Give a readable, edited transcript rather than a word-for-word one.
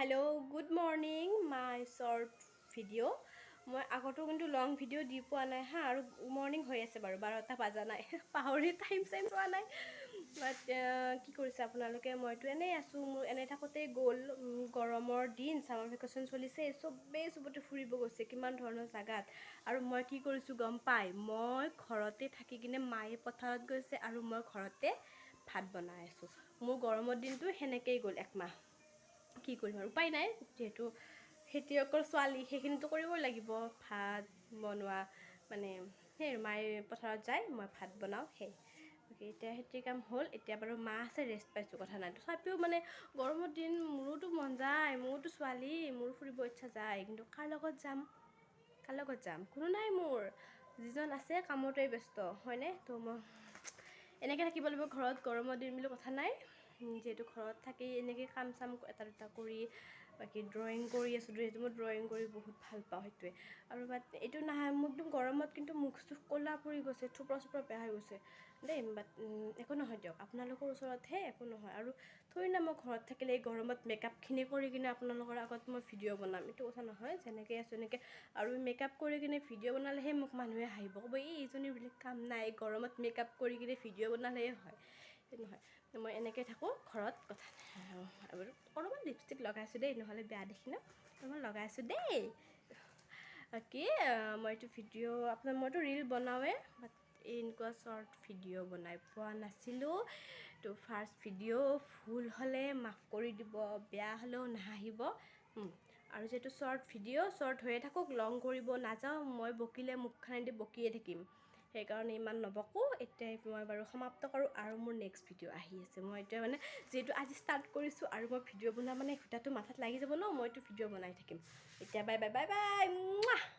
hello good morning my short video' মই আগতো কিন্তু লং ভিডিঅ' দি পোৱা নাই হা আৰু মৰ্নিং হৈ আছে বাৰু 12টা বাজা নাই পাহৰি টাইম পোৱা নাই বাট কি কৰিছে আপোনালোকে মইতো এনেই আছোঁ মোৰ এনে থাকোঁতেই গ'ল গৰমৰ দিন ছামাৰ ভেকেশ্যন চলিছে চবতে ফুৰিব গৈছে কিমান ধৰণৰ জাগাত আৰু মই কি কৰিছোঁ গম পাই মই ঘৰতে থাকি কিনে মায়ে পথাৰত গৈছে আৰু মই ঘৰতে ভাত বনাই আছোঁ মোৰ গৰমৰ দিনটো সেনেকেই গ'ল একমাহ কি কৰিম আৰু উপায় নাই যেহেতু খেতিয়কৰ ছোৱালী সেইখিনিতো কৰিবই লাগিব ভাত বনোৱা মানে সেই মায়ে পথাৰত যায় মই ভাত বনাওঁ সেই এতিয়া খেতিৰ কাম হ'ল এতিয়া বাৰু মা আছে ৰেষ্ট পাইছোঁ কথা নাই তথাপিও মানে গৰমৰ দিন মোৰোতো মন যায় মোৰোতো ছোৱালী মোৰো ফুৰিব ইচ্ছা যায় কিন্তু কাৰ লগত যাম কোনো নাই মোৰ যিজন আছে কামতেই ব্যস্ত হয়নে তো মই এনেকৈ থাকিব লাগিব ঘৰত গৰমৰ দিন বুলি কথা নাই যেহেতু ঘৰত থাকি এনেকৈ কাম চাম এটা দুটা কৰি বাকী ড্ৰয়িং কৰি আছোঁ যিহেতু মই ড্ৰয়িং কৰি বহুত ভাল পাওঁ সেইটোৱে আৰু বাট এইটো নাহে মোক একদম গৰমত কিন্তু মুখ চুখ ক'লা পৰি গৈছে থোপৰা চোপৰা বেয়া হৈ গৈছে দেই বাট একো নহয় দিয়ক আপোনালোকৰ ওচৰতহে একো নহয় আৰু থৈ না মই ঘৰত থাকিলে এই গৰমত মেকআপখিনি কৰি কিনে আপোনালোকৰ আগত মই ভিডিঅ' বনাম এইটো কথা নহয় যেনেকৈ আছোঁ এনেকৈ আৰু মেকআপ কৰি কিনে ভিডিঅ' বনালেহে মোক মানুহে হাঁহিব ক'ব এইজনীৰ বেলেগ কাম নাই গৰমত মেকআপ কৰি কিনে ভিডিঅ' বনালেহে হয় নহয় মই এনেকৈ থাকোঁ ঘৰত কথা আৰু অলপমান লিপষ্টিক লগাইছোঁ দেই নহ'লে বেয়া দেখি ন অলপমান লগাইছোঁ দেই বাকী মইতো ভিডিঅ' মইতো ৰীল বনাওঁৱে বাট এনেকুৱা শ্বৰ্ট ভিডিঅ' বনাই পোৱা নাছিলোঁ তো ফাৰ্ষ্ট ভিডিঅ' ভুল হ'লে মাফ কৰি দিব বেয়া হ'লেও নাহাঁহিব আৰু যিহেতু শ্বৰ্ট ভিডিঅ' শ্বৰ্ট হৈয়ে থাকক লং কৰিব নাযাওঁ মই বকিলে মুখখানেদি বকিয়ে থাকিম সেইকাৰণে ইমান নবকোঁ এতিয়াই মই বাৰু সমাপ্ত কৰোঁ আৰু মোৰ নেক্সট ভিডিঅ' আহি আছে মই এতিয়া মানে যিহেতু আজি ষ্টাৰ্ট কৰিছোঁ আৰু মই ভিডিঅ' বনোৱা মানে সূতাটো মাথাত লাগি যাব ন মইতো ভিডিঅ' বনাই থাকিম এতিয়া বাই বাই বাই বাই